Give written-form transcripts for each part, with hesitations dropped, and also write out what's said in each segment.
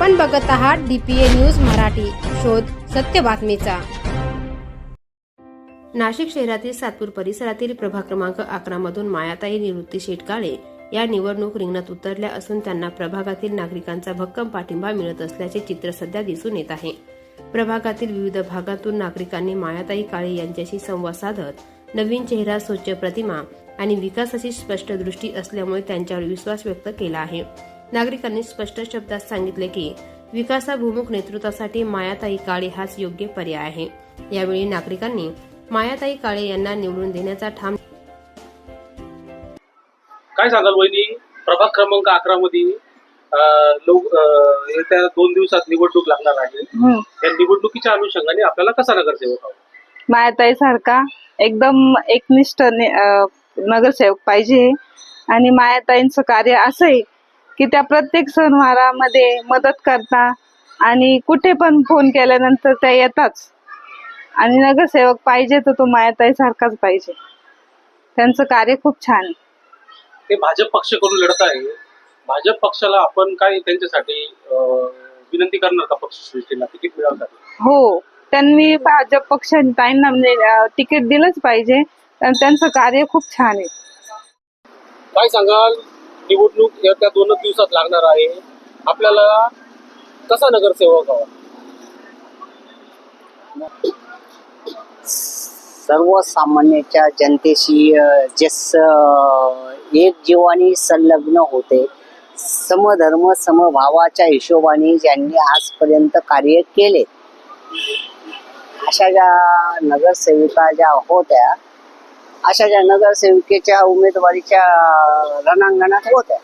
आपण बघत आहात DPA न्यूज मराठी, शोध सत्य बातमीचा। नाशिक शहरातील सातपूर परिसरातील प्रभाग क्रमांक 11 मधून मायाताई निवृत्ती शेटकाळे या निवडणूक रिंगणात उतरल्या असून त्यांना प्रभागातील नागरिकांचा भक्कम पाठिंबा मिळत असल्याचे चित्र सध्या दिसून येत आहे। प्रभागातील विविध भागातून नागरिकांनी मायाताई काळे यांच्याशी संवाद साधत नवीन चेहरा, स्वच्छ प्रतिमा आणि विकासाची स्पष्ट दृष्टी असल्यामुळे त्यांच्यावर विश्वास व्यक्त केला आहे। नागरिकांनी स्पष्ट शब्दात सांगितले की विकासाभिमुख नेतृत्वासाठी मायाताई काळे हाच योग्य पर्याय आहे। यावेळी नागरिकांनी मायाताई काळे यांना निवडून देण्याचा ठाम। काय सांगाल वहिनी, प्रभाग क्रमांक 11 मध्ये येत्या 2 दिवसात निवडणूक लागणार आहे। त्या निवडणुकीच्या अनुषंगाने आपल्याला कसा नगरसेवक हवा? मायाताई सारखा एकदम एकनिष्ठ नगरसेवक पाहिजे। आणि मायाताईंचं कार्य असं आहे की त्या प्रत्येक सणवारामध्ये मदत करता आणि कुठे पण फोन केल्यानंतर त्या येतात। आणि नगरसेवक पाहिजे तर तो मायाताई सारखाच पाहिजे। त्यांचं कार्य खूप छान आहे। ते भाजप पक्ष करून लढत आहे। भाजप पक्षाला आपण काय त्यांच्यासाठी विनंती करणार का? पक्ष सृष्टीला तिकीट मिळवण्यासाठी? हो, त्यांनी भाजप पक्षांना तिकीट दिलंच पाहिजे, कारण त्यांचं कार्य खूप छान आहे। काय सांगाल, निवडणूक येत्या 2 दिवसात लागणार आहे, आपल्याला कसा नगरसेवक हवा? सर्वसामान्याच्या जनतेशी एक जीवानी संलग्न होते, समधर्म समभावाच्या हिशोबाने ज्यांनी आजपर्यंत कार्य केले, अशा ज्या नगरसेविका ज्या होत्या, अशा ज्या नगरसेविकेच्या उमेदवारीच्या रणांगणात होत्या,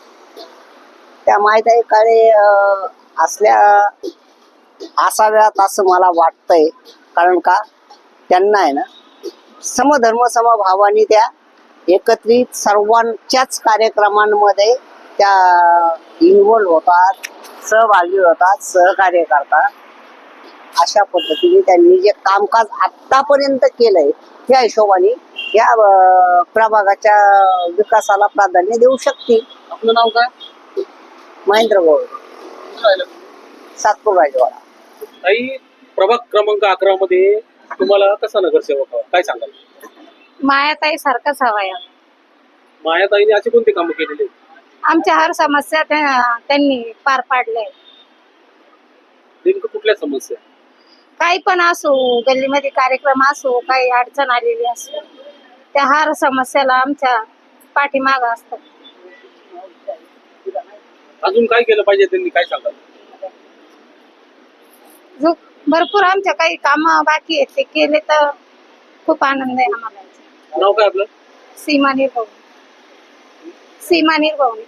त्या मायाताई काळे असाव्यात असं मला वाटतंय। कारण का, त्यांना आहे ना समधर्म समभावाने त्या एकत्रित सर्वांच्याच कार्यक्रमांमध्ये त्या इन्व्हॉल्व होतात, सहभागी होतात, सहकार्य करतात। अशा पद्धतीने त्यांनी जे कामकाज आतापर्यंत केलंय त्या हिशोबाने या प्रभागाच्या विकासाला प्राधान्य देऊ शकतील। आपलं नाव काय? महेंद्र गोविंद, सातपूर राजवाडा। ताई, प्रभाग क्रमांक 11 मध्ये तुम्हाला कसा नगरसेवक हवा? काय सांगाल? मायाताई सारखाच हवाय। मायाताईने असे कोणते कामं केलेले? आमच्या हर समस्या त्यांनी पार पाडल्या। नेमकं कुठल्या समस्या? काही पण असो, गल्लीमध्ये कार्यक्रम असो, काही अडचण आलेली असो, त्या हर समस्याला आमच्या पाठीमागं असतात। अजून काय केलं पाहिजे त्यांनी, काय सांगाल? भरपूर आमच्या काही काम बाकी आहेत, ते केले तर खूप आनंद आहे आम्हाला। नाव काय आपलं? सीमा निर्भवणे। सीमा निर्भवणे।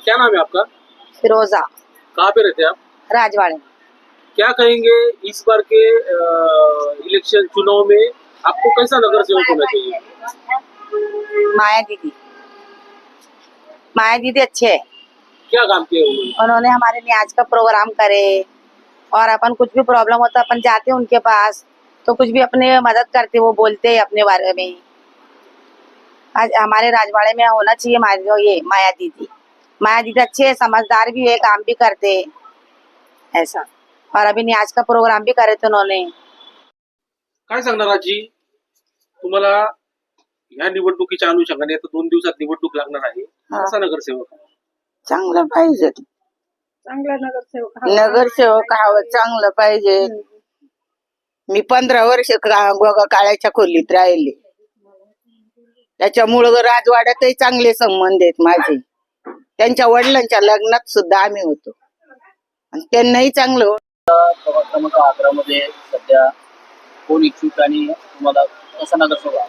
क्या नाम है आपका? फिरोजा, कहाँ पे रहते हैं आप? राजवाड़े। क्या कहेंगे इस बार के इलेक्शन चुनाव में आपको कैसा नगरसेवक होना चाहिए? माया दीदी अच्छे है। क्या काम किया उन्होंने हमारे न्याज का प्रोग्राम करे, और अपन कुछ भी प्रॉब्लम होता अपन जाते उनके पास, तो कुछ भी अपने मदद करते, वो बोलते अपने बारे में। आज हमारे राजवाड़े में होना चाहिए माया दीदी। माया दीदी अच्छे है, समझदार भी है, काम भी करते ऐसा। और अभी न्याज का प्रोग्राम भी करे थे उन्होंने। काय सांगणार आजी, तुम्हाला ह्या निवडणुकीच्या अनुषंगाने आता 2 दिवसात निवडणूक लागणार आहे, कसा नगरसेवक? चांगलं पाहिजे, चांगला नगरसेवक नगरसेवक हवं, चांगलं पाहिजे। मी 15 वर्ष काळ्याच्या खोलीत राहिले, त्याच्यामुळं राजवाड्यातही चांगले संबंध आहेत माझे। त्यांच्या वडिलांच्या लग्नात सुद्धा आम्ही होतो आणि त्यांनाही चांगलं। प्रभाग क्रमांक 11 मध्ये सध्या कोण इच्छुक आणि तुम्हाला कसा नगरसेवक हवा?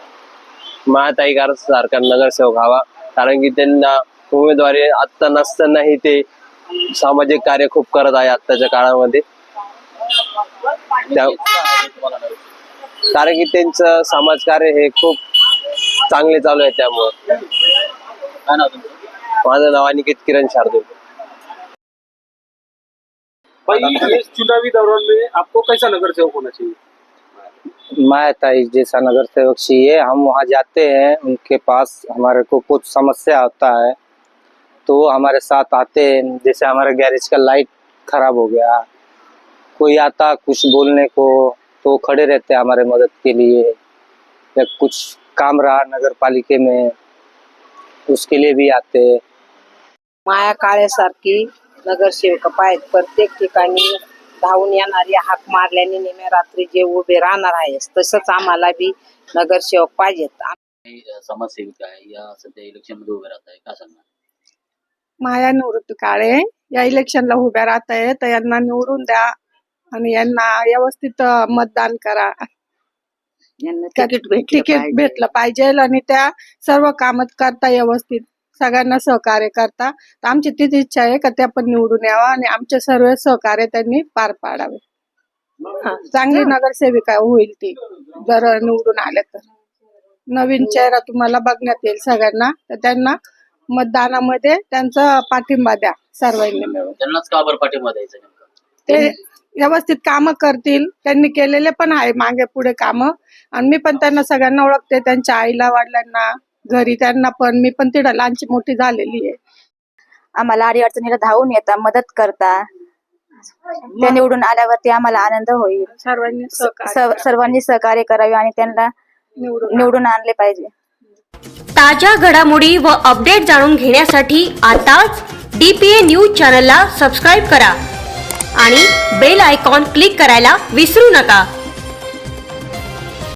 मायाताई सारखा नगरसेवक हवा, कारण की त्यांना उमेदवारी आता नसतानाही ते सामाजिक कार्य खूप करत आहे आताच्या काळामध्ये। कारण की त्यांचं समाजकार्य हे खूप चांगले चालू आहे, त्यामुळे। काय नाव तुमचं? माझं नाव अनिकेत किरण शार्दूल। भाई, इस चुनावी दौरान में आपको कैसा नगरसेवक होना चाहिए? मायाताई जैसा नगरसेवक चाहिए। हम वहाँ जाते हैं, उनके पास हमारे को कुछ समस्या होता है तो तो हमारे साथ आते हैं। जैसे हमारे गैरेज का लाइट खराब हो गया, कोई आता कुछ बोलने को तो खड़े रहते हैं हमारे मदद के लिए, या कुछ काम रहा नगर पालिके में उसके लिए भी आते हैं। माया काळेसारखी नगरसेवक पाहिजेत, प्रत्येक ठिकाणी धावून येणारी, हाक मारल्याने निम्या रात्री जे उभे राहणार आहे तसंच आम्हाला बी नगरसेवक पाहिजेत. काही समाजसेविका आहे या सध्या इलेक्शन मध्ये उभे राहत आहे, काय सांगणार? माया निवृत्ती काळे या इलेक्शनला उभ्या राहत आहे, तर यांना निवडून द्या आणि यांना व्यवस्थित मतदान करा. तिकीट भेटलं पाहिजे आणि त्या सर्व कामं करता व्यवस्थित, सगळ्यांना सहकार्य करता. तर आमची तीच इच्छा आहे का त्या पण निवडून यावा आणि आमचे सर्व सहकार्य त्यांनी पार पाडावे. चांगली नगरसेविका होईल ती जर निवडून आले तर. नवीन चेहरा तुम्हाला बघण्यात येईल सगळ्यांना, तर त्यांना मतदानामध्ये त्यांचा पाठिंबा द्या सर्वांनी मिळून. त्यांनाच का बरं पाठिंबा द्यायचा नेमका? ते व्यवस्थित कामं करतील, त्यांनी केलेले पण आहे मागे पुढे कामं, आणि मी पण त्यांना सगळ्यांना ओळखते, त्यांच्या आईला वडिलांना घरी त्यांना पण, मी पण तिथं लहानची मोठी झालेली आहे. आम्हाला अडी अडचणीला धावून येता, मदत करता. त्या निवडून आल्यावरती आम्हाला आनंद होईल. सर्वांनी सहकार्य करावे आणि त्यांना निवडून आणले पाहिजे. ताज्या घडामोडी व अपडेट जाणून घेण्यासाठी आताच DPA न्यूज चॅनलला सबस्क्राईब करा आणि बेल आयकॉन क्लिक करायला विसरू नका.